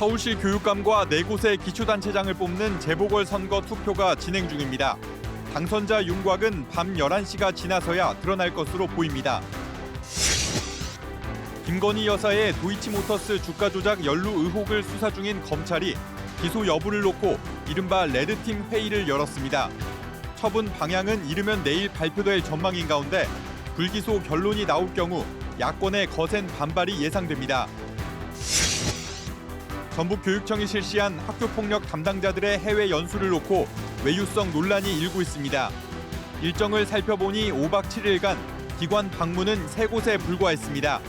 서울시 교육감과 4곳의 기초단체장을 뽑는 재보궐선거 투표가 진행 중입니다. 당선자 윤곽은 밤 11시가 지나서야 드러날 것으로 보입니다. 김건희 여사의 도이치모터스 주가 조작 연루 의혹을 수사 중인 검찰이 기소 여부를 놓고 이른바 레드팀 회의를 열었습니다. 처분 방향은 이르면 내일 발표될 전망인 가운데 불기소 결론이 나올 경우 야권의 거센 반발이 예상됩니다. 전북교육청이 실시한 학교폭력 담당자들의 해외 연수를 놓고 외유성 논란이 일고 있습니다. 일정을 살펴보니 5박 7일간 기관 방문은 3곳에 불과했습니다.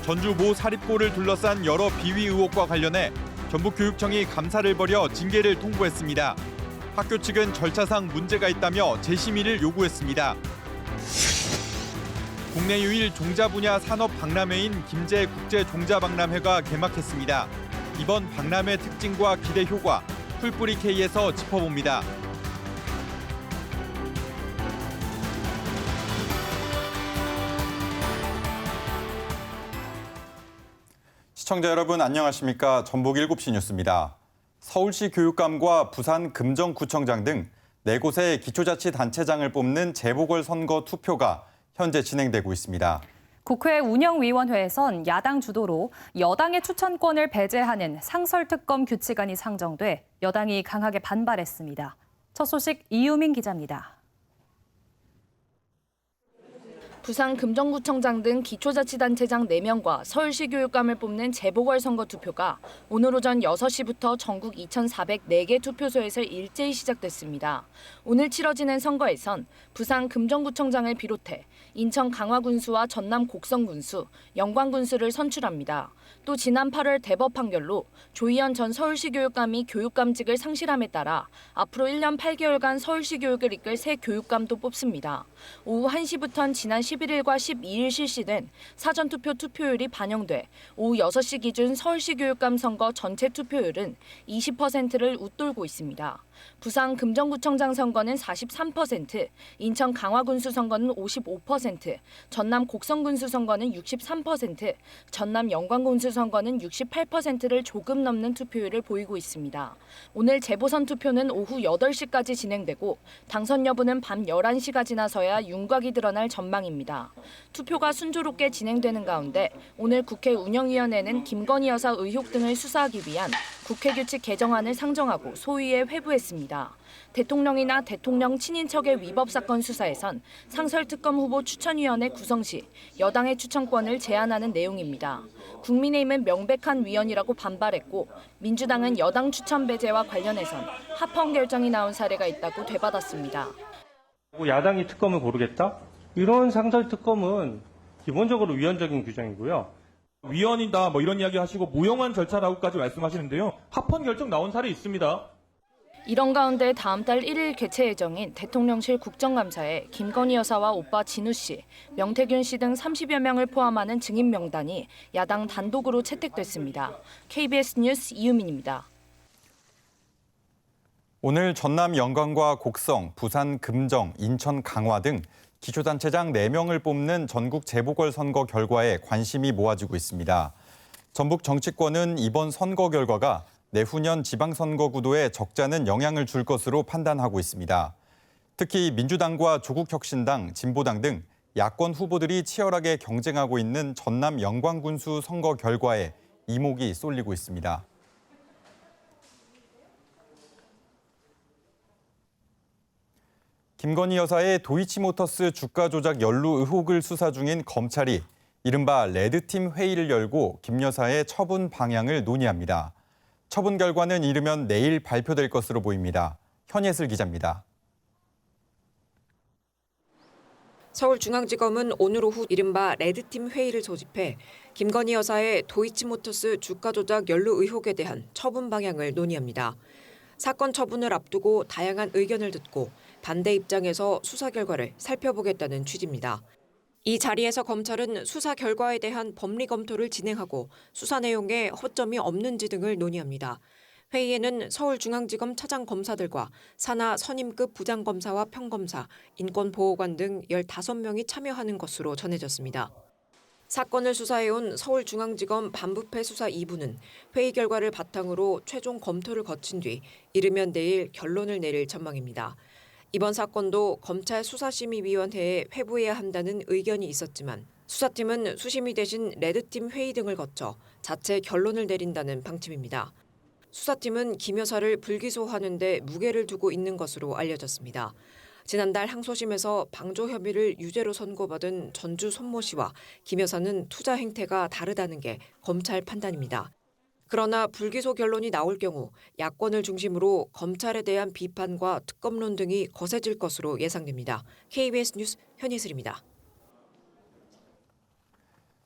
전주 모 사립고를 둘러싼 여러 비위 의혹과 관련해 전북교육청이 감사를 벌여 징계를 통보했습니다. 학교 측은 절차상 문제가 있다며 재심의를 요구했습니다. 국내 유일 종자 분야 산업 박람회인 김제 국제종자박람회가 개막했습니다. 이번 박람회 특징과 기대 효과, 풀뿌리 K에서 짚어봅니다. 시청자 여러분 안녕하십니까? 전북 7시 뉴스입니다. 서울시 교육감과 부산 금정구청장 등 4곳의 기초자치단체장을 뽑는 재보궐선거 투표가 현재 진행되고 있습니다. 국회 운영위원회에선 야당 주도로 여당의 추천권을 배제하는 상설특검 규칙안이 상정돼 여당이 강하게 반발했습니다. 첫 소식 이유민 기자입니다. 부산 금정구청장 등 기초자치단체장 4명과 서울시 교육감을 뽑는 재보궐선거 투표가 오늘 오전 6시부터 전국 2,404개 투표소에서 일제히 시작됐습니다. 오늘 치러지는 선거에선 부산 금정구청장을 비롯해 인천 강화군수와 전남 곡성군수, 영광군수를 선출합니다. 또 지난 8월 대법 판결로 조희연 전 서울시 교육감이 교육감직을 상실함에 따라 앞으로 1년 8개월간 서울시 교육을 이끌 새 교육감도 뽑습니다. 오후 1시부터는 지난 11일과 12일 실시된 사전투표 투표율이 반영돼 오후 6시 기준 서울시 교육감 선거 전체 투표율은 20%를 웃돌고 있습니다. 부산 금정구청장 선거는 43%, 인천 강화군수 선거는 55%, 전남 곡성군수 선거는 63%, 전남 영광군수 선거는 68%를 조금 넘는 투표율을 보이고 있습니다. 오늘 재보선 투표는 오후 8시까지 진행되고 당선 여부는 밤 11시가 지나서야 윤곽이 드러날 전망입니다. 투표가 순조롭게 진행되는 가운데 오늘 국회 운영위원회는 김건희 여사 의혹 등을 수사하기 위한 국회 규칙 개정안을 상정하고 소위에 회부했습니다. 대통령이나 대통령 친인척의 위법 사건 수사에선 상설특검 후보 추천위원회 구성 시 여당의 추천권을 제한하는 내용입니다. 국민의힘은 명백한 위헌이라고 반발했고 민주당은 여당 추천 배제와 관련해선 합헌 결정이 나온 사례가 있다고 되받았습니다. 야당이 특검을 고르겠다? 이런 상설특검은 기본적으로 위헌적인 규정이고요. 위헌이다 뭐 이런 이야기 하시고 무용한 절차라고까지 말씀하시는데요. 합헌 결정 나온 사례 있습니다. 이런 가운데 다음 달 1일 개최 예정인 대통령실 국정감사에 김건희 여사와 오빠 진우 씨, 명태균 씨 등 30여 명을 포함하는 증인 명단이 야당 단독으로 채택됐습니다. KBS 뉴스 이유민입니다. 오늘 전남 영광과 곡성, 부산 금정, 인천 강화 등 기초단체장 4명을 뽑는 전국 재보궐선거 결과에 관심이 모아지고 있습니다. 전북 정치권은 이번 선거 결과가 내후년 지방선거 구도에 적잖은 영향을 줄 것으로 판단하고 있습니다. 특히 민주당과 조국혁신당, 진보당 등 야권 후보들이 치열하게 경쟁하고 있는 전남 영광군수 선거 결과에 이목이 쏠리고 있습니다. 김건희 여사의 도이치모터스 주가 조작 연루 의혹을 수사 중인 검찰이 이른바 레드팀 회의를 열고 김 여사의 처분 방향을 논의합니다. 처분 결과는 이르면 내일 발표될 것으로 보입니다. 현예슬 기자입니다. 서울중앙지검은 오늘 오후 이른바 레드팀 회의를 소집해 김건희 여사의 도이치모터스 주가 조작 연루 의혹에 대한 처분 방향을 논의합니다. 사건 처분을 앞두고 다양한 의견을 듣고 반대 입장에서 수사 결과를 살펴보겠다는 취지입니다. 이 자리에서 검찰은 수사 결과에 대한 법리 검토를 진행하고 수사 내용에 허점이 없는지 등을 논의합니다. 회의에는 서울중앙지검 차장검사들과 산하 선임급 부장검사와 평검사, 인권보호관 등 15명이 참여하는 것으로 전해졌습니다. 사건을 수사해온 서울중앙지검 반부패 수사 2부는 회의 결과를 바탕으로 최종 검토를 거친 뒤 이르면 내일 결론을 내릴 전망입니다. 이번 사건도 검찰 수사심의위원회에 회부해야 한다는 의견이 있었지만 수사팀은 수심위 대신 레드팀 회의 등을 거쳐 자체 결론을 내린다는 방침입니다. 수사팀은 김 여사를 불기소하는 데 무게를 두고 있는 것으로 알려졌습니다. 지난달 항소심에서 방조 혐의를 유죄로 선고받은 전주 손모 씨와 김 여사는 투자 행태가 다르다는 게 검찰 판단입니다. 그러나 불기소 결론이 나올 경우 야권을 중심으로 검찰에 대한 비판과 특검론 등이 거세질 것으로 예상됩니다. KBS 뉴스 현예슬입니다.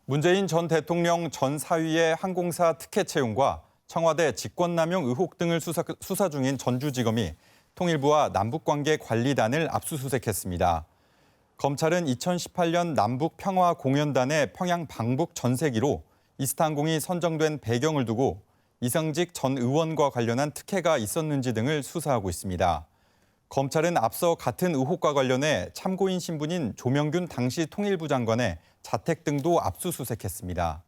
문재인 전 대통령 전 사위의 항공사 특혜 채용과 청와대 직권남용 의혹 등을 수사 중인 전주지검이 통일부와 남북관계관리단을 압수수색했습니다. 검찰은 2018년 남북평화공연단의 평양 방북 전세기로 이스타항공이 선정된 배경을 두고 이성직 전 의원과 관련한 특혜가 있었는지 등을 수사하고 있습니다. 검찰은 앞서 같은 의혹과 관련해 참고인 신분인 조명균 당시 통일부 장관의 자택 등도 압수수색했습니다.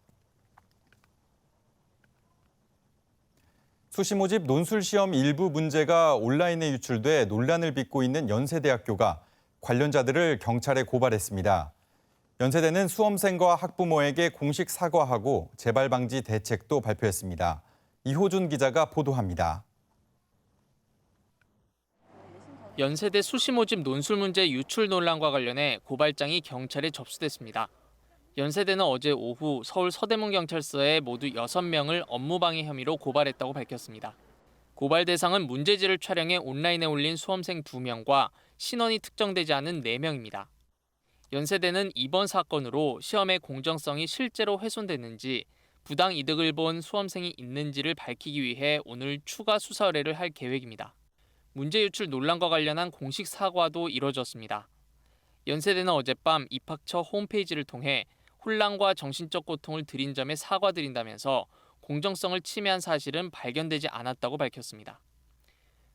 수시 모집 논술 시험 일부 문제가 온라인에 유출돼 논란을 빚고 있는 연세대학교가 관련자들을 경찰에 고발했습니다. 연세대는 수험생과 학부모에게 공식 사과하고 재발 방지 대책도 발표했습니다. 이호준 기자가 보도합니다. 연세대 수시 모집 논술 문제 유출 논란과 관련해 고발장이 경찰에 접수됐습니다. 연세대는 어제 오후 서울 서대문경찰서에 모두 6명을 업무방해 혐의로 고발했다고 밝혔습니다. 고발 대상은 문제지를 촬영해 온라인에 올린 수험생 2명과 신원이 특정되지 않은 4명입니다. 연세대는 이번 사건으로 시험의 공정성이 실제로 훼손됐는지 부당 이득을 본 수험생이 있는지를 밝히기 위해 오늘 추가 수사 의뢰를 할 계획입니다. 문제 유출 논란과 관련한 공식 사과도 이뤄졌습니다. 연세대는 어젯밤 입학처 홈페이지를 통해 혼란과 정신적 고통을 드린 점에 사과드린다면서 공정성을 침해한 사실은 발견되지 않았다고 밝혔습니다.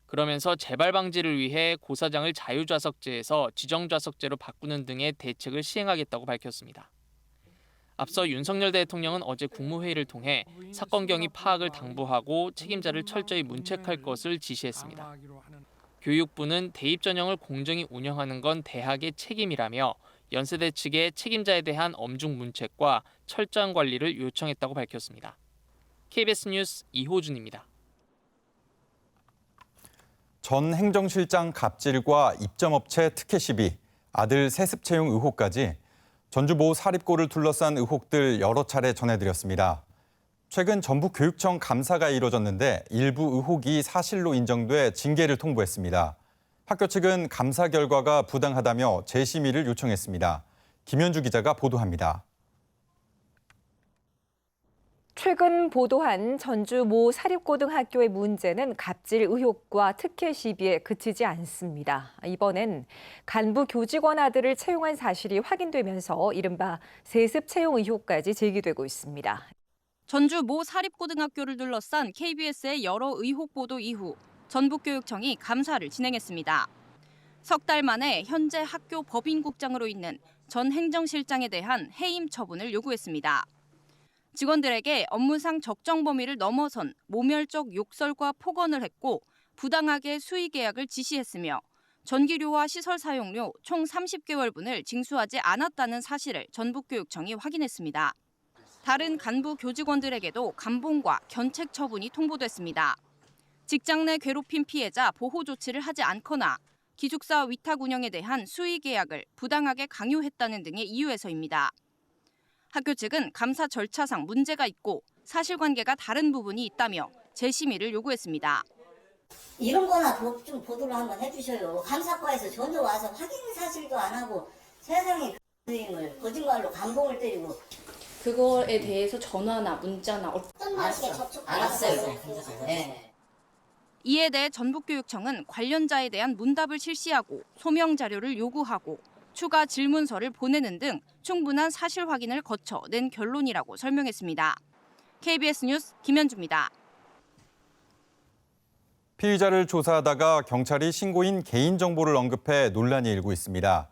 그러면서 재발 방지를 위해 고사장을 자유좌석제에서 지정좌석제로 바꾸는 등의 대책을 시행하겠다고 밝혔습니다. 앞서 윤석열 대통령은 어제 국무회의를 통해 사건 경위 파악을 당부하고 책임자를 철저히 문책할 것을 지시했습니다. 교육부는 대입 전형을 공정히 운영하는 건 대학의 책임이라며 연세대 측에 책임자에 대한 엄중 문책과 철저한 관리를 요청했다고 밝혔습니다. KBS 뉴스 이호준입니다. 전 행정실장 갑질과 입점업체 특혜 시비, 아들 세습 채용 의혹까지 전주 모 사립고를 둘러싼 의혹들 여러 차례 전해드렸습니다. 최근 전북교육청 감사가 이뤄졌는데 일부 의혹이 사실로 인정돼 징계를 통보했습니다. 학교 측은 감사 결과가 부당하다며 재심의를 요청했습니다. 김현주 기자가 보도합니다. 최근 보도한 전주 모 사립고등학교의 문제는 갑질 의혹과 특혜 시비에 그치지 않습니다. 이번엔 간부 교직원 아들을 채용한 사실이 확인되면서 이른바 세습 채용 의혹까지 제기되고 있습니다. 전주 모 사립고등학교를 둘러싼 KBS의 여러 의혹 보도 이후 전북교육청이 감사를 진행했습니다. 석 달 만에 현재 학교 법인국장으로 있는 전 행정실장에 대한 해임 처분을 요구했습니다. 직원들에게 업무상 적정 범위를 넘어선 모멸적 욕설과 폭언을 했고 부당하게 수의 계약을 지시했으며 전기료와 시설 사용료 총 30개월분을 징수하지 않았다는 사실을 전북교육청이 확인했습니다. 다른 간부 교직원들에게도 감봉과 견책 처분이 통보됐습니다. 직장 내 괴롭힘 피해자 보호 조치를 하지 않거나 기숙사 위탁 운영에 대한 수의 계약을 부당하게 강요했다는 등의 이유에서입니다. 학교 측은 감사 절차상 문제가 있고 사실관계가 다른 부분이 있다며 재심의를 요구했습니다. 이런 거나 좀 보도를 한번 해주셔요. 감사과에서 전혀 와서 확인 사실도 안 하고 세상에 선생님을 거짓말로 감봉을 때리고. 그거에 대해서 전화나 문자나 어떤 방식의 접촉 알았어요. 네. 이에 대해 전북교육청은 관련자에 대한 문답을 실시하고 소명 자료를 요구하고 추가 질문서를 보내는 등 충분한 사실 확인을 거쳐 낸 결론이라고 설명했습니다. KBS 뉴스 김현주입니다. 피의자를 조사하다가 경찰이 신고인 개인정보를 언급해 논란이 일고 있습니다.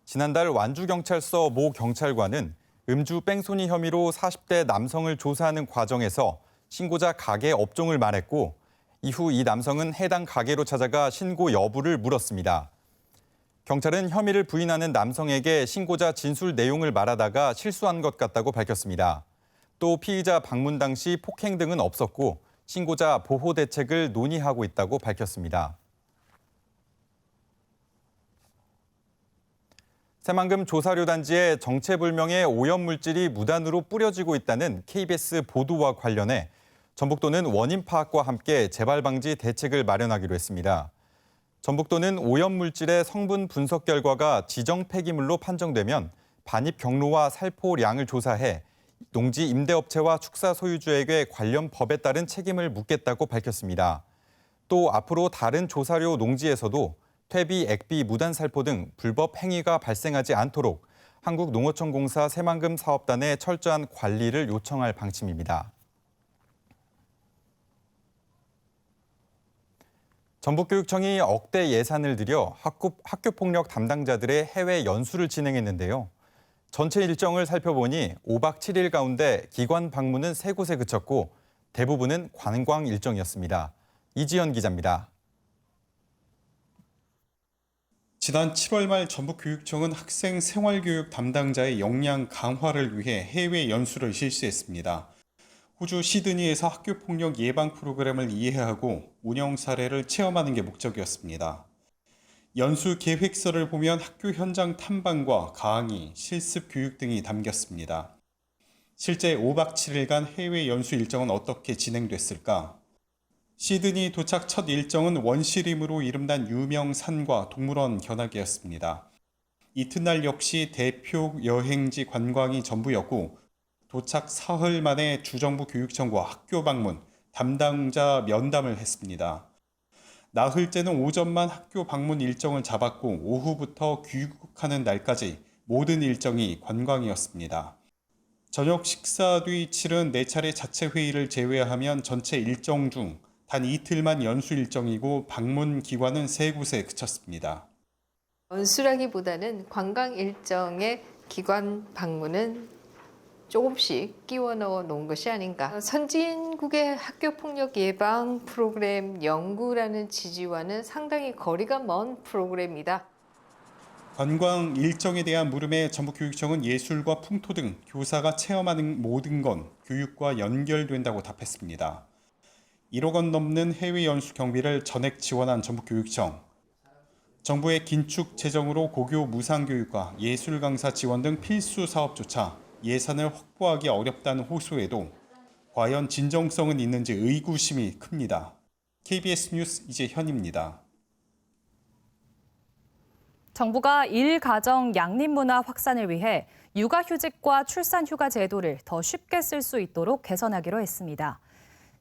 지난달 완주경찰서 모 경찰관은 음주 뺑소니 혐의로 40대 남성을 조사하는 과정에서 신고자 가게 업종을 말했고 이후 이 남성은 해당 가게로 찾아가 신고 여부를 물었습니다. 경찰은 혐의를 부인하는 남성에게 신고자 진술 내용을 말하다가 실수한 것 같다고 밝혔습니다. 또 피의자 방문 당시 폭행 등은 없었고 신고자 보호 대책을 논의하고 있다고 밝혔습니다. 새만금 조사료 단지에 정체불명의 오염물질이 무단으로 뿌려지고 있다는 KBS 보도와 관련해 전북도는 원인 파악과 함께 재발 방지 대책을 마련하기로 했습니다. 전북도는 오염물질의 성분 분석 결과가 지정 폐기물로 판정되면 반입 경로와 살포량을 조사해 농지 임대업체와 축사 소유주에게 관련 법에 따른 책임을 묻겠다고 밝혔습니다. 또 앞으로 다른 조사료 농지에서도 퇴비, 액비, 무단 살포 등 불법 행위가 발생하지 않도록 한국농어촌공사 새만금 사업단에 철저한 관리를 요청할 방침입니다. 전북교육청이 억대 예산을 들여 학교폭력 담당자들의 해외 연수를 진행했는데요. 전체 일정을 살펴보니 5박 7일 가운데 기관 방문은 3곳에 그쳤고 대부분은 관광 일정이었습니다. 이지연 기자입니다. 지난 7월 말 전북교육청은 학생 생활교육 담당자의 역량 강화를 위해 해외 연수를 실시했습니다. 호주 시드니에서 학교폭력 예방 프로그램을 이해하고 운영 사례를 체험하는 게 목적이었습니다. 연수 계획서를 보면 학교 현장 탐방과 강의, 실습 교육 등이 담겼습니다. 실제 5박 7일간 해외 연수 일정은 어떻게 진행됐을까? 시드니 도착 첫 일정은 원시림으로 이름난 유명 산과 동물원 견학이었습니다. 이튿날 역시 대표 여행지 관광이 전부였고 도착 사흘 만에 주정부 교육청과 학교 방문, 담당자 면담을 했습니다. 나흘째는 오전만 학교 방문 일정을 잡았고 오후부터 귀국하는 날까지 모든 일정이 관광이었습니다. 저녁 식사 뒤 치른 4차례 자체 회의를 제외하면 전체 일정 중 단 이틀만 연수 일정이고 방문 기관은 3곳에 그쳤습니다. 연수라기보다는 관광 일정에 기관 방문은 조금씩 끼워 넣어 놓은 것이 아닌가. 선진국의 학교폭력 예방 프로그램 연구라는 취지와는 상당히 거리가 먼 프로그램이다. 관광 일정에 대한 물음에 전북교육청은 예술과 풍토 등 교사가 체험하는 모든 건 교육과 연결된다고 답했습니다. 1억 원 넘는 해외 연수 경비를 전액 지원한 전북교육청. 정부의 긴축 재정으로 고교 무상교육과 예술 강사 지원 등 필수 사업조차 예산을 확보하기 어렵다는 호소에도 과연 진정성은 있는지 의구심이 큽니다. KBS 뉴스 이재현입니다. 정부가 일가정 양립문화 확산을 위해 육아휴직과 출산휴가 제도를 더 쉽게 쓸 수 있도록 개선하기로 했습니다.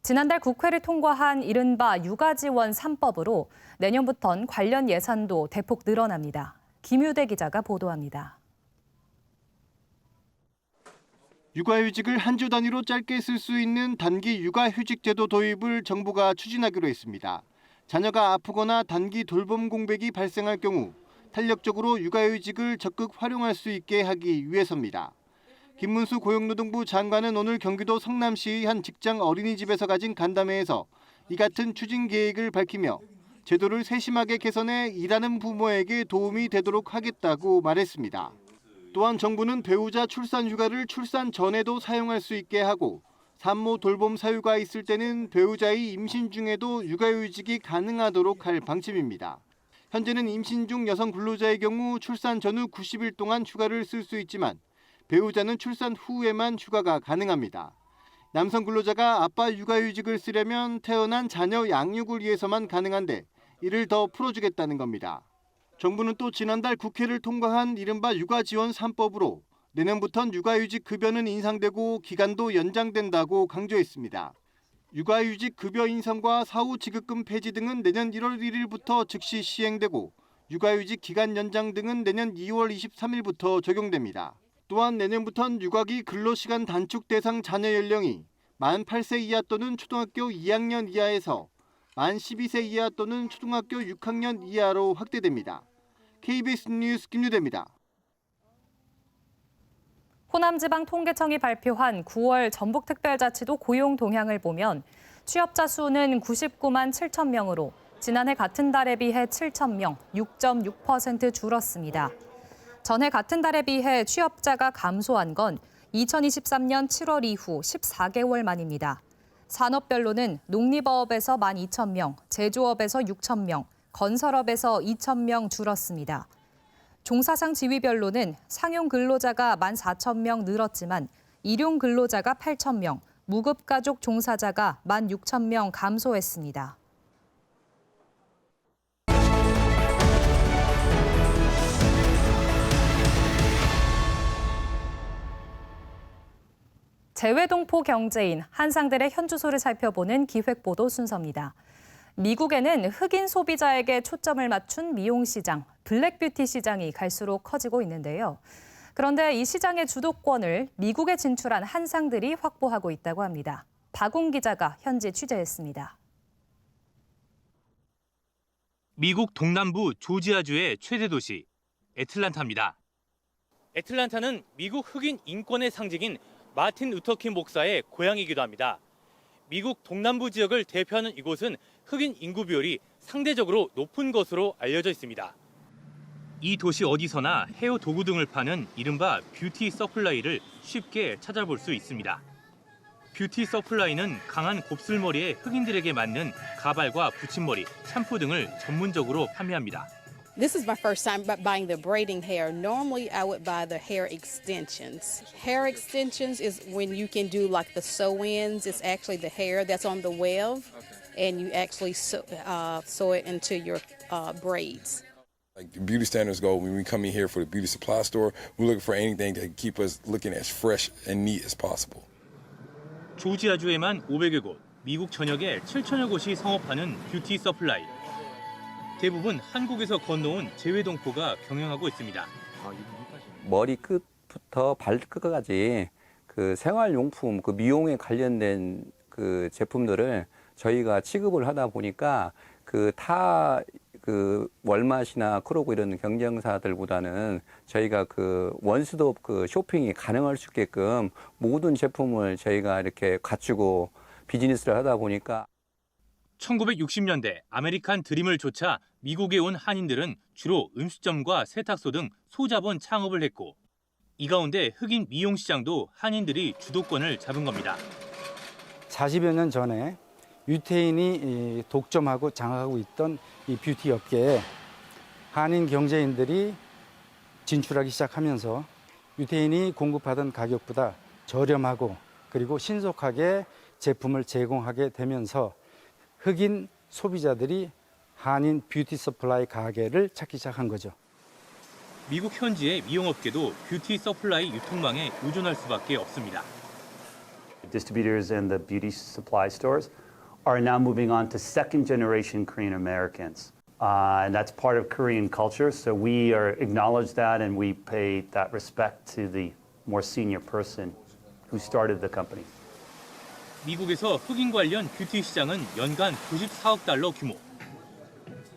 지난달 국회를 통과한 이른바 육아지원 3법으로 내년부턴 관련 예산도 대폭 늘어납니다. 김유대 기자가 보도합니다. 육아휴직을 한 주 단위로 짧게 쓸 수 있는 단기 육아휴직 제도 도입을 정부가 추진하기로 했습니다. 자녀가 아프거나 단기 돌봄 공백이 발생할 경우 탄력적으로 육아휴직을 적극 활용할 수 있게 하기 위해서입니다. 김문수 고용노동부 장관은 오늘 경기도 성남시의 한 직장 어린이집에서 가진 간담회에서 이 같은 추진 계획을 밝히며 제도를 세심하게 개선해 일하는 부모에게 도움이 되도록 하겠다고 말했습니다. 또한 정부는 배우자 출산 휴가를 출산 전에도 사용할 수 있게 하고 산모 돌봄 사유가 있을 때는 배우자의 임신 중에도 육아휴직이 가능하도록 할 방침입니다. 현재는 임신 중 여성 근로자의 경우 출산 전후 90일 동안 휴가를 쓸 수 있지만 배우자는 출산 후에만 휴가가 가능합니다. 남성 근로자가 아빠 육아휴직을 쓰려면 태어난 자녀 양육을 위해서만 가능한데 이를 더 풀어주겠다는 겁니다. 정부는 또 지난달 국회를 통과한 이른바 육아지원 3법으로 내년부턴 육아휴직 급여는 인상되고 기간도 연장된다고 강조했습니다. 육아휴직 급여 인상과 사후 지급금 폐지 등은 내년 1월 1일부터 즉시 시행되고 육아휴직 기간 연장 등은 내년 2월 23일부터 적용됩니다. 또한 내년부턴 육아기 근로시간 단축 대상 자녀 연령이 만 8세 이하 또는 초등학교 2학년 이하에서 만 12세 이하 또는 초등학교 6학년 이하로 확대됩니다. KBS 뉴스 김유대입니다. 호남지방통계청이 발표한 9월 전북특별자치도 고용 동향을 보면 취업자 수는 99만 7천 명으로 지난해 같은 달에 비해 7천 명, 6.6% 줄었습니다. 전해 같은 달에 비해 취업자가 감소한 건 2023년 7월 이후 14개월 만입니다. 산업별로는 농림어업에서 12,000명, 제조업에서 6,000명, 건설업에서 2,000명 줄었습니다. 종사상 지위별로는 상용 근로자가 14,000명 늘었지만 일용 근로자가 8,000명, 무급가족 종사자가 16,000명 감소했습니다. 재외동포 경제인 한상들의 현주소를 살펴보는 기획보도 순서입니다. 미국에는 흑인 소비자에게 초점을 맞춘 미용 시장, 블랙뷰티 시장이 갈수록 커지고 있는데요. 그런데 이 시장의 주도권을 미국에 진출한 한상들이 확보하고 있다고 합니다. 박웅 기자가 현지 취재했습니다. 미국 동남부 조지아주의 최대 도시 애틀란타입니다. 애틀란타는 미국 흑인 인권의 상징인 마틴 루터킹 목사의 고향이기도 합니다. 미국 동남부 지역을 대표하는 이곳은 흑인 인구 비율이 상대적으로 높은 것으로 알려져 있습니다. 이 도시 어디서나 헤어 도구 등을 파는 이른바 뷰티 서플라이를 쉽게 찾아볼 수 있습니다. 뷰티 서플라이는 강한 곱슬머리의 흑인들에게 맞는 가발과 붙임머리, 샴푸 등을 전문적으로 판매합니다. This is my first time buying the braiding hair. Normally, I would buy the hair extensions. Hair extensions is when you can do like the sew-ins. It's actually the hair that's on the web, and you actually sew it into your braids. Like the beauty standards go, when we come in here for the beauty supply store, we're looking for anything to keep us looking as fresh and neat as possible. 조지아주에만 500여 곳, 미국 전역에 7천여 곳이 성업하는 뷰티 서플라이. 대부분 한국에서 건너온 재외동포가 경영하고 있습니다. 머리끝부터 발끝까지 그 생활용품, 그 미용에 관련된 그 제품들을 저희가 취급을 하다 보니까 그 월마트나 크로고 이런 경쟁사들보다는 저희가 그 원스톱 그 쇼핑이 가능할 수 있게끔 모든 제품을 저희가 이렇게 갖추고 비즈니스를 하다 보니까 1960년대 아메리칸 드림을 쫓아 미국에 온 한인들은 주로 음식점과 세탁소 등 소자본 창업을 했고 이 가운데 흑인 미용 시장도 한인들이 주도권을 잡은 겁니다. 40여 년 전에 유태인이 독점하고 장악하고 있던 이 뷰티 업계에 한인 경제인들이 진출하기 시작하면서 유태인이 공급하던 가격보다 저렴하고 그리고 신속하게 제품을 제공하게 되면서 흑인 소비자들이 한인 뷰티 서플라이 가게를 찾기 시작한 거죠. 미국 현지의 미용업계도 뷰티 서플라이 유통망에 의존할 수밖에 없습니다. Distributors and the beauty supply stores are now moving on to second generation Korean Americans. And that's part of Korean culture, so we acknowledge that and we pay that respect to the more senior person who started the company. 미국에서 흑인 관련 뷰티 시장은 연간 94억 달러 규모.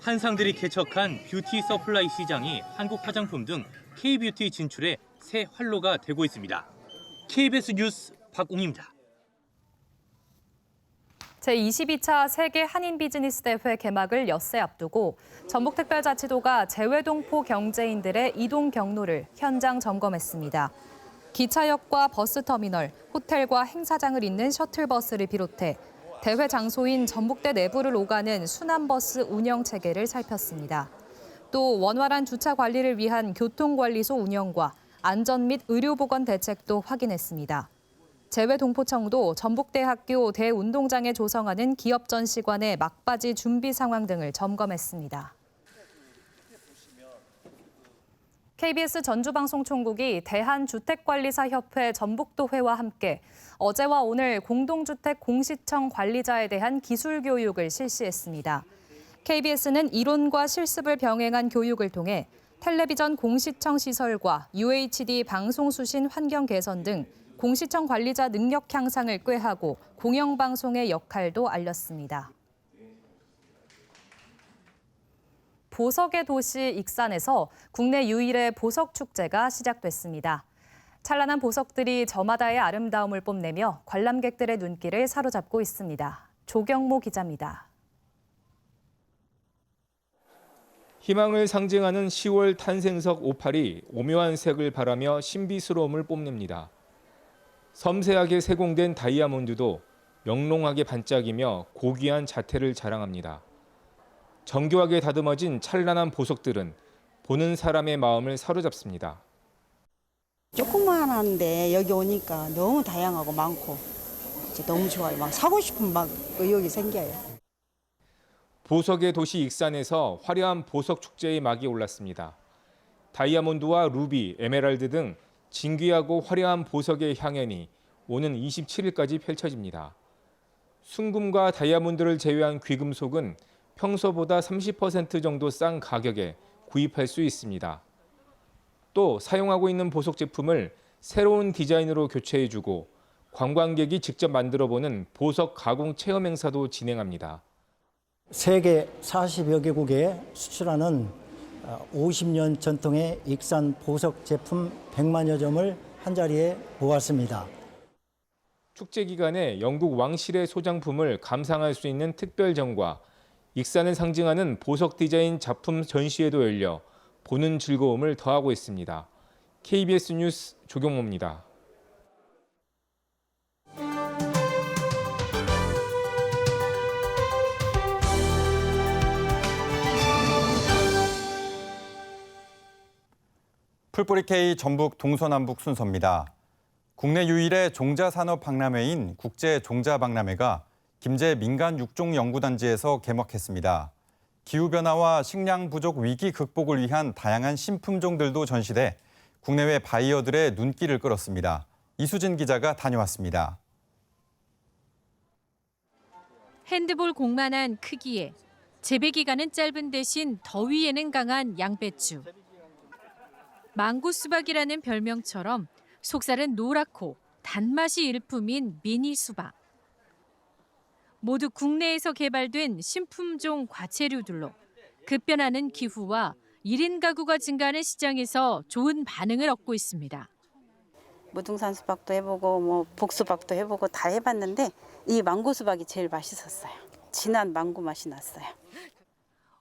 한상들이 개척한 뷰티 서플라이 시장이 한국 화장품 등 K-뷰티 진출의 새 활로가 되고 있습니다. KBS 뉴스 박웅입니다. 제22차 세계 한인 비즈니스 대회 개막을 엿새 앞두고 전북특별자치도가 재외동포 경제인들의 이동 경로를 현장 점검했습니다. 기차역과 버스터미널, 호텔과 행사장을 잇는 셔틀버스를 비롯해 대회 장소인 전북대 내부를 오가는 순환버스 운영 체계를 살폈습니다. 또 원활한 주차 관리를 위한 교통관리소 운영과 안전 및 의료보건 대책도 확인했습니다. 재외동포청도 전북대학교 대운동장에 조성하는 기업 전시관의 막바지 준비 상황 등을 점검했습니다. KBS 전주방송총국이 대한주택관리사협회 전북도회와 함께 어제와 오늘 공동주택 공시청 관리자에 대한 기술 교육을 실시했습니다. KBS는 이론과 실습을 병행한 교육을 통해 텔레비전 공시청 시설과 UHD 방송 수신 환경 개선 등 공시청 관리자 능력 향상을 꾀하고 공영방송의 역할도 알렸습니다. 보석의 도시 익산에서 국내 유일의 보석 축제가 시작됐습니다. 찬란한 보석들이 저마다의 아름다움을 뽐내며 관람객들의 눈길을 사로잡고 있습니다. 조경모 기자입니다. 희망을 상징하는 10월 탄생석 오팔이 오묘한 색을 발하며 신비스러움을 뽐냅니다. 섬세하게 세공된 다이아몬드도 영롱하게 반짝이며 고귀한 자태를 자랑합니다. 정교하게 다듬어진 찬란한 보석들은 보는 사람의 마음을 사로잡습니다. 조그만한데 여기 오니까 너무 다양하고 많고 너무 좋아요. 막 사고 싶은 막 의욕이 생겨요. 보석의 도시 익산에서 화려한 보석 축제의 막이 올랐습니다. 다이아몬드와 루비, 에메랄드 등 진귀하고 화려한 보석의 향연이 오는 27일까지 펼쳐집니다. 순금과 다이아몬드를 제외한 귀금속은 평소보다 30% 정도 싼 가격에 구입할 수 있습니다. 또 사용하고 있는 보석 제품을 새로운 디자인으로 교체해주고 관광객이 직접 만들어보는 보석 가공 체험 행사도 진행합니다. 세계 40여 개국에 수출하는 50년 전통의 익산 보석 제품 100만여 점을 한자리에 모았습니다. 축제 기간에 영국 왕실의 소장품을 감상할 수 있는 특별전과 익산을 상징하는 보석 디자인 작품 전시회도 열려 보는 즐거움을 더하고 있습니다. KBS 뉴스 조경모입니다. 풀뿌리 K 전북 동서남북 순서입니다. 국내 유일의 종자산업 박람회인 국제종자박람회가 김제 민간육종연구단지에서 개막했습니다. 기후변화와 식량 부족 위기 극복을 위한 다양한 신품종들도 전시돼 국내외 바이어들의 눈길을 끌었습니다. 이수진 기자가 다녀왔습니다. 핸드볼 공만한 크기에 재배 기간은 짧은 대신 더위에는 강한 양배추. 망고 수박이라는 별명처럼 속살은 노랗고 단맛이 일품인 미니 수박. 모두 국내에서 개발된 신품종 과체류들로 급변하는 기후와 1인 가구가 증가하는 시장에서 좋은 반응을 얻고 있습니다. 무등산 수박도 해보고 복수박도 해보고 다 해봤는데 이 망고 수박이 제일 맛있었어요. 진한 망고 맛이 났어요.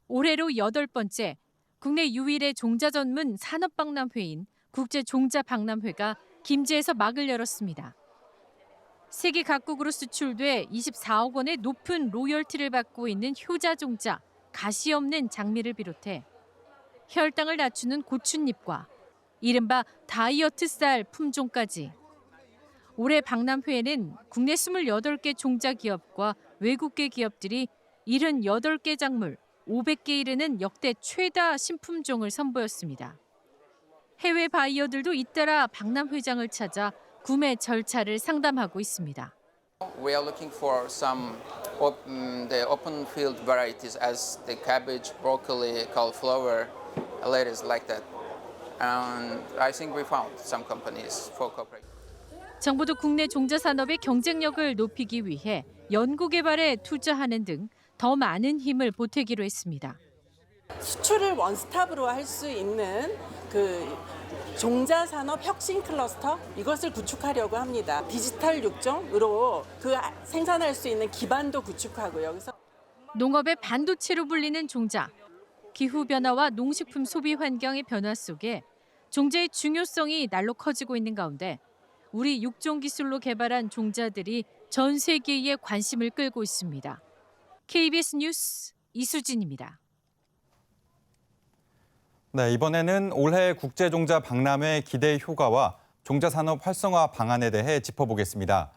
올해로 8번째 국내 유일의 종자 전문 산업박람회인 국제종자박람회가 김제에서 막을 열었습니다. 세계 각국으로 수출돼 24억 원의 높은 로열티를 받고 있는 효자종자, 가시 없는 장미를 비롯해 혈당을 낮추는 고추잎과 이른바 다이어트 쌀 품종까지. 올해 박람회에는 국내 28개 종자 기업과 외국계 기업들이 78개 작물, 500개 이르는 역대 최다 신품종을 선보였습니다. 해외 바이어들도 잇따라 박람회장을 찾아 구매 절차를 상담하고 있습니다. We are looking for some the open field varieties as the cabbage, broccoli, cauliflower, lettuce like that. And I think we found some companies for cooperation. 정부도 국내 종자 산업의 경쟁력을 높이기 위해 연구 개발에 투자하는 등 더 많은 힘을 보태기로 했습니다. 수출을 원스톱으로 할 수 있는 종자 산업 혁신 클러스터 이것을 구축하려고 합니다. 디지털 육종으로 생산할 수 있는 기반도 구축하고요. 그래서 농업의 반도체로 불리는 종자. 기후 변화와 농식품 소비 환경의 변화 속에 종자의 중요성이 날로 커지고 있는 가운데 우리 육종 기술로 개발한 종자들이 전 세계의 관심을 끌고 있습니다. KBS 뉴스 이수진입니다. 네, 이번에는 올해 국제종자 박람회 기대 효과와 종자산업 활성화 방안에 대해 짚어보겠습니다.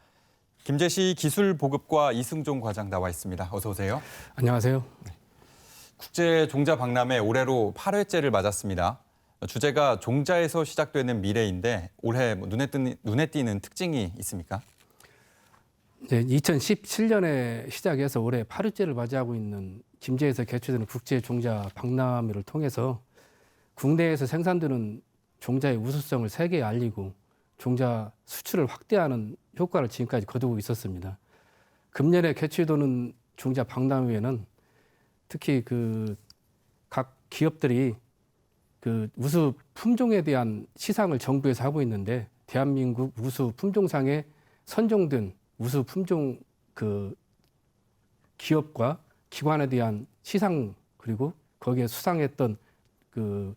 김제시 기술보급과 이승종 과장 나와 있습니다. 어서 오세요. 안녕하세요. 네. 국제종자 박람회 올해로 8회째를 맞았습니다. 주제가 종자에서 시작되는 미래인데 올해 눈에 띄는 특징이 있습니까? 네, 2017년에 시작해서 올해 8회째를 맞이하고 있는 김제에서 개최되는 국제종자 박람회를 통해서 국내에서 생산되는 종자의 우수성을 세계에 알리고 종자 수출을 확대하는 효과를 지금까지 거두고 있었습니다. 금년에 개최되는 종자 박람회에는 특히 각 기업들이 우수 품종에 대한 시상을 정부에서 하고 있는데 대한민국 우수 품종상에 선정된 우수 품종 그 기업과 기관에 대한 시상 그리고 거기에 수상했던 그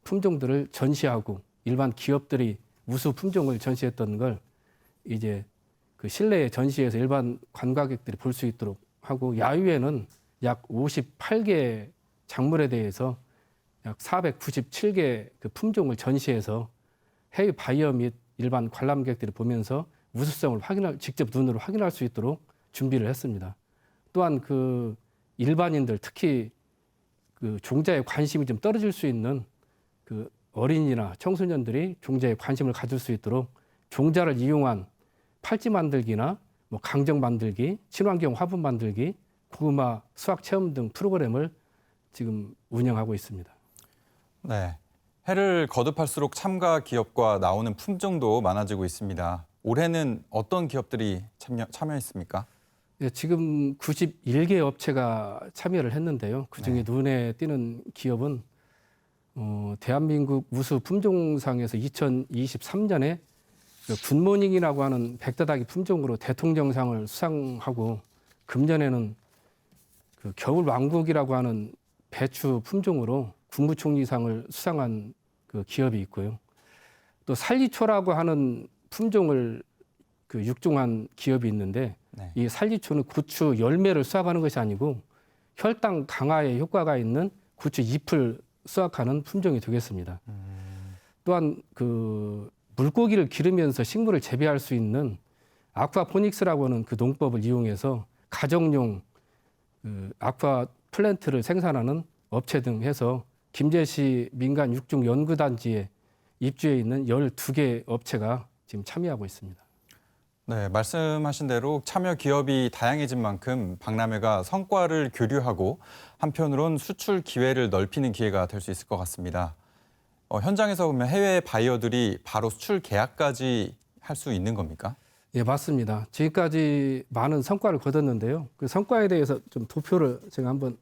품종들을 전시하고 일반 기업들이 우수 품종을 전시했던 걸 이제 그 실내에 전시해서 일반 관광객들이 볼 수 있도록 하고 야유회는 약 58개 작물에 대해서 약 497개 그 품종을 전시해서 해외 바이어 및 일반 관람객들이 보면서 우수성을 직접 눈으로 확인할 수 있도록 준비를 했습니다. 또한 그 일반인들 특히 그 종자에 관심이 좀 떨어질 수 있는 그 어린이나 청소년들이 종자에 관심을 가질 수 있도록 종자를 이용한 팔찌 만들기나 뭐 강정 만들기, 친환경 화분 만들기, 고구마 수확 체험 등 프로그램을 지금 운영하고 있습니다. 네, 해를 거듭할수록 참가 기업과 나오는 품종도 많아지고 있습니다. 올해는 어떤 기업들이 참여했습니까? 네, 지금 91개 업체가 참여를 했는데요. 그중에 눈에 띄는 기업은 대한민국 우수 품종상에서 2023년에 굿모닝이라고 하는 백다다기 품종으로 대통령상을 수상하고 금년에는 그 겨울 왕국이라고 하는 배추 품종으로 국무총리상을 수상한 그 기업이 있고요. 또 살리초라고 하는 품종을 그 육종한 기업이 있는데 이 살리초는 고추 열매를 수확하는 것이 아니고 혈당 강화에 효과가 있는 고추 잎을 수확하는 품종이 되겠습니다. 또한 그 물고기를 기르면서 식물을 재배할 수 있는 아쿠아포닉스라고 하는 그 농법을 이용해서 가정용 그 아쿠아 플랜트를 생산하는 업체 등 해서 김제시 민간 육종 연구단지에 입주해 있는 12개 업체가 지금 참여하고 있습니다. 네, 말씀하신 대로 참여 기업이 다양해진 만큼 박람회가 성과를 교류하고 한편으론 수출 기회를 넓히는 기회가 될 수 있을 것 같습니다. 현장에서 보면 해외 바이어들이 바로 수출 계약까지 할 수 있는 겁니까? 예, 맞습니다. 지금까지 많은 성과를 거뒀는데요. 그 성과에 대해서 좀 도표를 제가 한번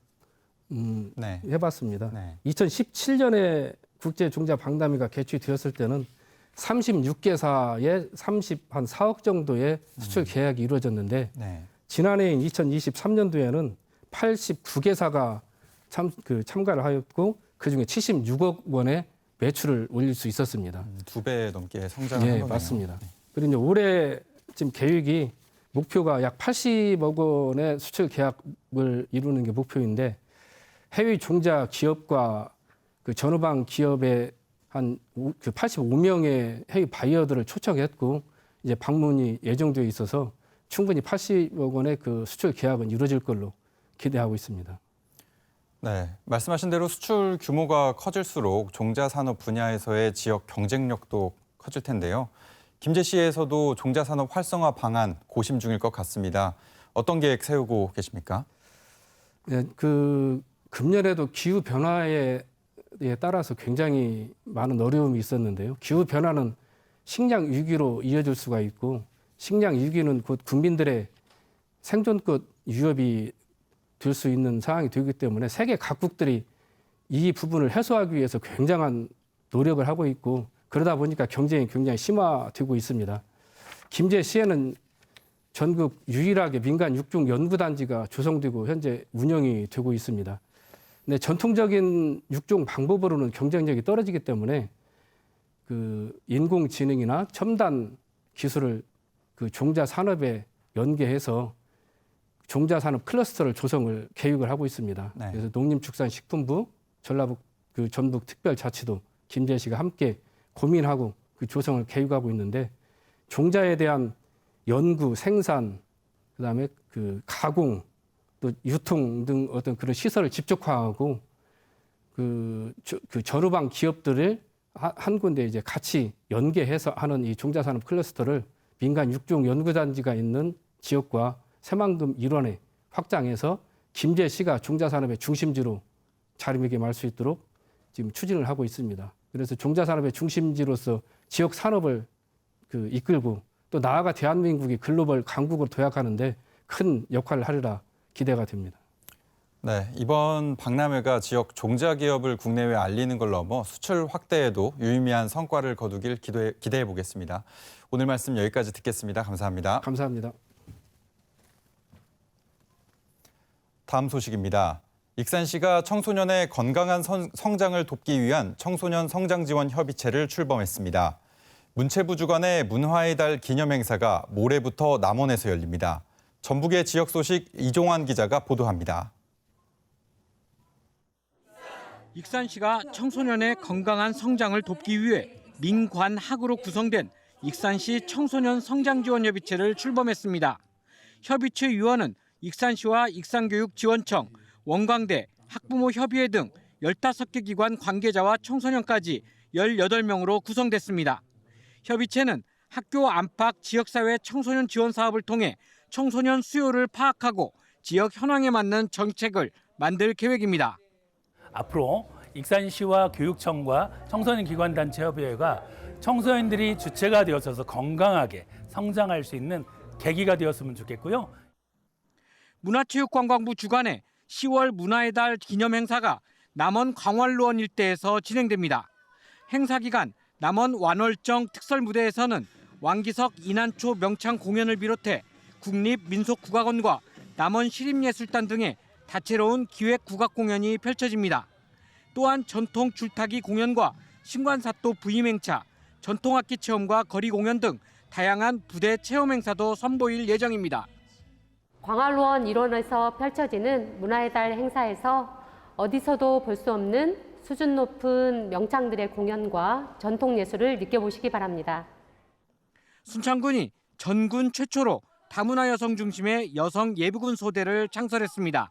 해봤습니다. 2017년에 국제종자박람회가 개최되었을 때는 36개사에 4억 정도의 수출 계약이 이루어졌는데 지난해인 2023년도에는 89개사가 참가를 하였고 그중에 76억 원의 매출을 올릴 수 있었습니다. 2배 넘게 성장한 거네요. 맞습니다. 그리고 이제 올해 지금 계획이 목표가 약 80억 원의 수출 계약을 이루는 게 목표인데 해외 종자 기업과 그 전후방 기업의 한 85명의 해외 바이어들을 초청했고 이제 방문이 예정되어 있어서 충분히 80억 원의 그 수출 계약은 이루어질 걸로 기대하고 있습니다. 네, 말씀하신 대로 수출 규모가 커질수록 종자 산업 분야에서의 지역 경쟁력도 커질 텐데요. 김제시에서도 종자 산업 활성화 방안 고심 중일 것 같습니다. 어떤 계획 세우고 계십니까? 네, 그 금년에도 기후 변화에 따라서 굉장히 많은 어려움이 있었는데요. 기후 변화는 식량 위기로 이어질 수가 있고 식량 위기는 곧 국민들의 생존권 위협이 될 수 있는 상황이 되기 때문에 세계 각국들이 이 부분을 해소하기 위해서 굉장한 노력을 하고 있고 그러다 보니까 경쟁이 굉장히 심화되고 있습니다. 김제시에는 전국 유일하게 민간 육종 연구단지가 조성되고 현재 운영이 되고 있습니다. 근데 전통적인 육종 방법으로는 경쟁력이 떨어지기 때문에 그 인공지능이나 첨단 기술을 그 종자 산업에 연계해서 종자 산업 클러스터를 조성을 계획을 하고 있습니다. 그래서 농림축산식품부, 전북 특별자치도 김제시가 함께 고민하고 그 조성을 계획하고 있는데 종자에 대한 연구, 생산, 그다음에 그 가공, 또 유통 등 어떤 그런 시설을 집적화하고 그 전후방 기업들을 한 군데 이제 같이 연계해서 하는 이 종자 산업 클러스터를 민간 육종 연구단지가 있는 지역과 새만금 일원에 확장해서 김제시가 종자 산업의 중심지로 자리매김할 수 있도록 지금 추진을 하고 있습니다. 그래서 종자 산업의 중심지로서 지역 산업을 그 이끌고 또 나아가 대한민국이 글로벌 강국으로 도약하는데 큰 역할을 하리라 기대가 됩니다. 네, 이번 박람회가 지역 종자 기업을 국내외에 알리는 걸 넘어 수출 확대에도 유의미한 성과를 거두길 기대해 보겠습니다. 오늘 말씀 여기까지 듣겠습니다. 감사합니다. 감사합니다. 다음 소식입니다. 익산시가 청소년의 건강한 성장을 돕기 위한 청소년 성장지원 협의체를 출범했습니다. 문체부 주관의 문화의 달 기념행사가 모레부터 남원에서 열립니다. 전북의 지역 소식 이종환 기자가 보도합니다. 익산시가 청소년의 건강한 성장을 돕기 위해 민관학으로 구성된 익산시 청소년 성장지원협의체를 출범했습니다. 협의체 위원은 익산시와 익산교육지원청, 원광대, 학부모협의회 등 15개 기관 관계자와 청소년까지 18명으로 구성됐습니다. 협의체는 학교 안팎 지역사회 청소년 지원 사업을 통해 청소년 수요를 파악하고 지역 현황에 맞는 정책을 만들 계획입니다. 앞으로 익산시와 교육청과 청소년기관단체협의회가 청소년들이 주체가 되어서 건강하게 성장할 수 있는 계기가 되었으면 좋겠고요. 문화체육관광부 주관의 10월 문화의 달 기념행사가 남원 광활루원 일대에서 진행됩니다. 행사 기간 남원 완월정 특설무대에서는 왕기석 이난초 명창 공연을 비롯해 국립민속국악원과 남원시립예술단 등의 다채로운 기획 국악 공연이 펼쳐집니다. 또한 전통 줄타기 공연과 신관사또 부임행차, 전통악기 체험과 거리 공연 등 다양한 부대 체험 행사도 선보일 예정입니다. 광활루원 일원에서 펼쳐지는 문화의 달 행사에서 어디서도 볼 수 없는 수준 높은 명창들의 공연과 전통 예술을 느껴보시기 바랍니다. 순창군이 전군 최초로 다문화 여성 중심의 여성 예비군 소대를 창설했습니다.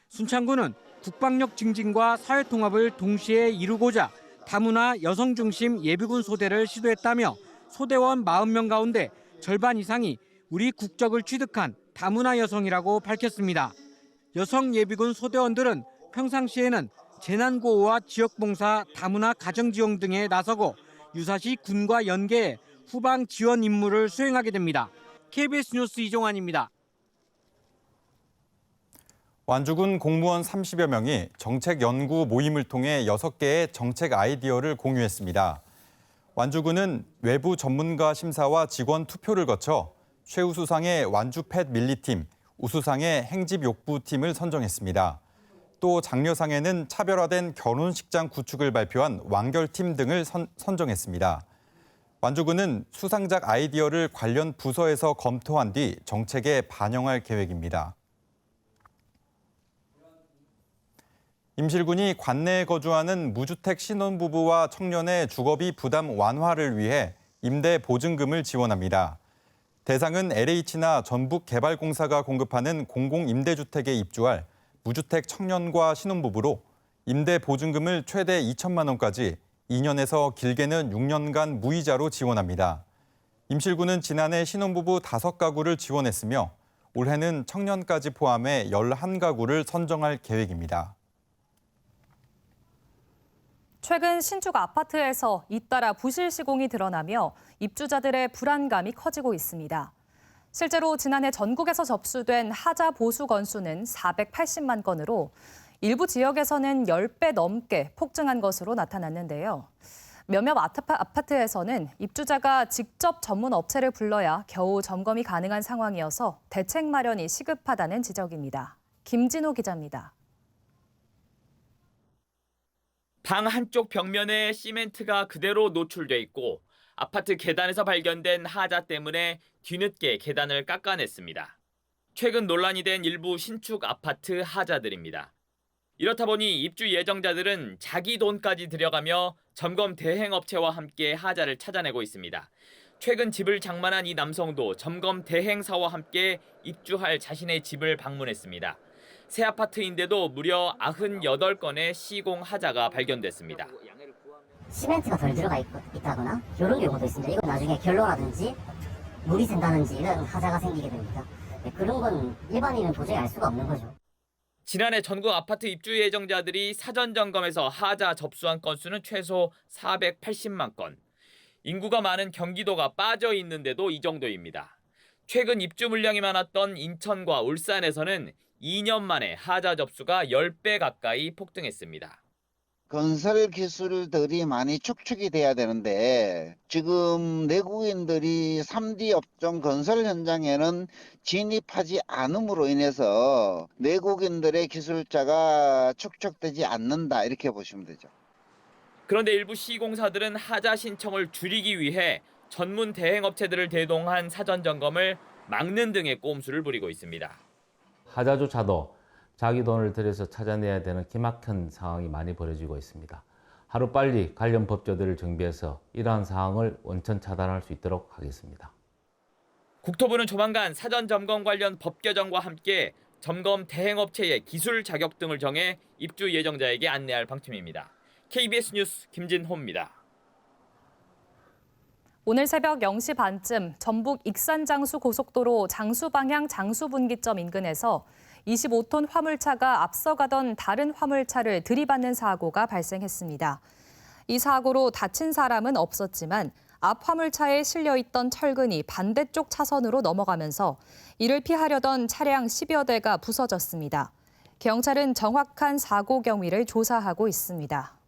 순창군은 국방력 증진과 사회 통합을 동시에 이루고자 다문화 여성 중심 예비군 소대를 시도했다며 소대원 40명 가운데 절반 이상이 우리 국적을 취득한 다문화 여성이라고 밝혔습니다. 여성 예비군 소대원들은 평상시에는 재난구호와 지역봉사, 다문화 가정지원 등에 나서고 유사시 군과 연계해 후방 지원 임무를 수행하게 됩니다. KBS 뉴스 이종환입니다. 완주군 공무원 30여 명이 정책 연구 모임을 통해 6개의 정책 아이디어를 공유했습니다. 완주군은 외부 전문가 심사와 직원 투표를 거쳐 최우수상의 완주팻 밀리팀, 우수상의 행집욕부팀을 선정했습니다. 또 장려상에는 차별화된 결혼식장 구축을 발표한 완결팀 등을 선정했습니다. 완주군은 수상작 아이디어를 관련 부서에서 검토한 뒤 정책에 반영할 계획입니다. 임실군이 관내에 거주하는 무주택 신혼부부와 청년의 주거비 부담 완화를 위해 임대 보증금을 지원합니다. 대상은 LH나 전북개발공사가 공급하는 공공임대주택에 입주할 무주택 청년과 신혼부부로 임대 보증금을 최대 2천만 원까지 2년에서 길게는 6년간 무이자로 지원합니다. 임실군은 지난해 신혼부부 5가구를 지원했으며 올해는 청년까지 포함해 11가구를 선정할 계획입니다. 최근 신축 아파트에서 잇따라 부실 시공이 드러나며 입주자들의 불안감이 커지고 있습니다. 실제로 지난해 전국에서 접수된 하자 보수 건수는 480만 건으로 일부 지역에서는 10배 넘게 폭증한 것으로 나타났는데요. 몇몇 아파트에서는 입주자가 직접 전문 업체를 불러야 겨우 점검이 가능한 상황이어서 대책 마련이 시급하다는 지적입니다. 김진호 기자입니다. 방 한쪽 벽면에 시멘트가 그대로 노출돼 있고 아파트 계단에서 발견된 하자 때문에 뒤늦게 계단을 깎아냈습니다. 최근 논란이 된 일부 신축 아파트 하자들입니다. 이렇다 보니 입주 예정자들은 자기 돈까지 들여가며 점검 대행업체와 함께 하자를 찾아내고 있습니다. 최근 집을 장만한 이 남성도 점검 대행사와 함께 입주할 자신의 집을 방문했습니다. 새 아파트인데도 무려 98건의 시공 하자가 발견됐습니다. 시멘트가 덜 들어가 있다거나 이런 경우도 있습니다. 이건 나중에 결로라든지 물이 샌다든지 이런 하자가 생기게 됩니다. 그런 건 일반인은 도저히 알 수가 없는 거죠. 지난해 전국 아파트 입주 예정자들이 사전 점검에서 하자 접수한 건수는 최소 480만 건. 인구가 많은 경기도가 빠져 있는데도 이 정도입니다. 최근 입주 물량이 많았던 인천과 울산에서는 2년 만에 하자 접수가 10배 가까이 폭등했습니다. 건설 기술들이 많이 축적이 돼야 되는데 지금 내국인들이 3D 업종 건설 현장에는 진입하지 않음으로 인해서 내국인들의 기술자가 축적되지 않는다 이렇게 보시면 되죠. 그런데 일부 시공사들은 하자 신청을 줄이기 위해 전문 대행업체들을 대동한 사전 점검을 막는 등의 꼼수를 부리고 있습니다. 하자조차도 자기 돈을 들여서 찾아내야 되는 기막힌 상황이 많이 벌어지고 있습니다. 하루빨리 관련 법조들을 정비해서 이러한 상황을 원천 차단할 수 있도록 하겠습니다. 국토부는 조만간 사전 점검 관련 법 개정과 함께 점검 대행업체의 기술 자격 등을 정해 입주 예정자에게 안내할 방침입니다. KBS 뉴스 김진호입니다. 오늘 새벽 0시 반쯤 전북 익산장수 고속도로 장수 방향 장수분기점 인근에서 25톤 화물차가 앞서가던 다른 화물차를 들이받는 사고가 발생했습니다. 이 사고로 다친 사람은 없었지만 앞 화물차에 실려 있던 철근이 반대쪽 차선으로 넘어가면서 이를 피하려던 차량 10여 대가 부서졌습니다. 경찰은 정확한 사고 경위를 조사하고 있습니다.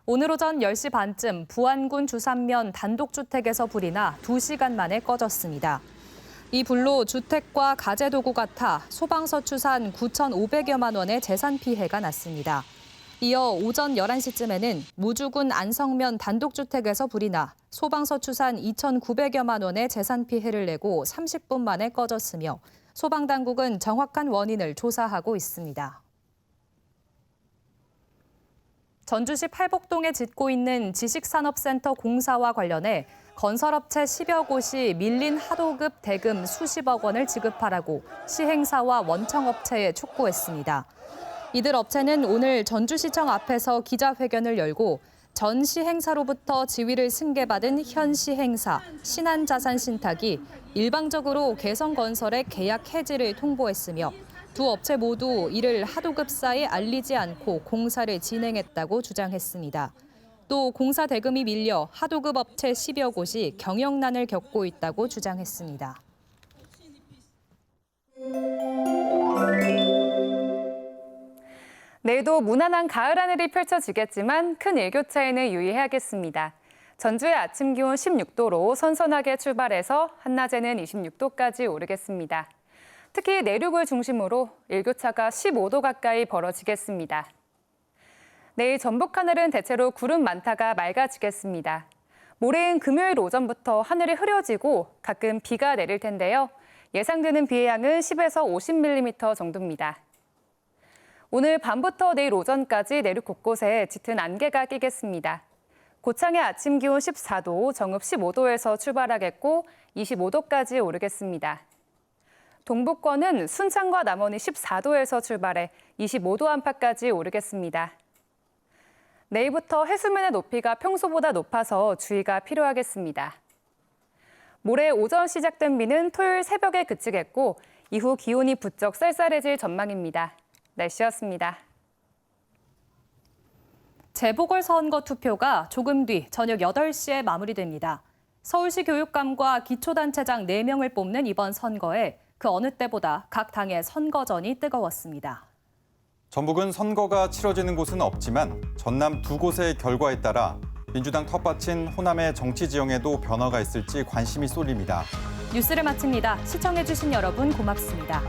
오늘 오전 10시 반쯤 부안군 주산면 단독주택에서 불이 나 2시간 만에 꺼졌습니다. 이 불로 주택과 가재도구가 타 소방서 추산 9,500여만 원의 재산 피해가 났습니다. 이어 오전 11시쯤에는 무주군 안성면 단독주택에서 불이 나 소방서 추산 2,900여만 원의 재산 피해를 내고 30분 만에 꺼졌으며 소방당국은 정확한 원인을 조사하고 있습니다. 전주시 팔복동에 짓고 있는 지식산업센터 공사와 관련해 건설업체 10여 곳이 밀린 하도급 대금 수십억 원을 지급하라고 시행사와 원청업체에 촉구했습니다. 이들 업체는 오늘 전주시청 앞에서 기자회견을 열고 전 시행사로부터 지위를 승계받은 현 시행사 신한자산신탁이 일방적으로 개성건설의 계약 해지를 통보했으며 두 업체 모두 이를 하도급사에 알리지 않고 공사를 진행했다고 주장했습니다. 또 공사 대금이 밀려 하도급 업체 10여 곳이 경영난을 겪고 있다고 주장했습니다. 내일도 무난한 가을 하늘이 펼쳐지겠지만 큰 일교차에는 유의해야겠습니다. 전주의 아침 기온 16도로 선선하게 출발해서 한낮에는 26도까지 오르겠습니다. 특히 내륙을 중심으로 일교차가 15도 가까이 벌어지겠습니다. 내일 전북 하늘은 대체로 구름 많다가 맑아지겠습니다. 모레인 금요일 오전부터 하늘이 흐려지고 가끔 비가 내릴 텐데요. 예상되는 비의 양은 10에서 50mm 정도입니다. 오늘 밤부터 내일 오전까지 내륙 곳곳에 짙은 안개가 끼겠습니다. 고창의 아침 기온 14도, 정읍 15도에서 출발하겠고 25도까지 오르겠습니다. 동북권은 순창과 남원이 14도에서 출발해 25도 안팎까지 오르겠습니다. 내일부터 해수면의 높이가 평소보다 높아서 주의가 필요하겠습니다. 모레 오전 시작된 비는 토요일 새벽에 그치겠고 이후 기온이 부쩍 쌀쌀해질 전망입니다. 날씨였습니다. 재보궐선거 투표가 조금 뒤 저녁 8시에 마무리됩니다. 서울시 교육감과 기초단체장 4명을 뽑는 이번 선거에 그 어느 때보다 각 당의 선거전이 뜨거웠습니다. 전북은 선거가 치러지는 곳은 없지만 전남 두 곳의 결과에 따라 민주당 텃밭인 호남의 정치 지형에도 변화가 있을지 관심이 쏠립니다. 뉴스를 마칩니다. 시청해주신 여러분 고맙습니다.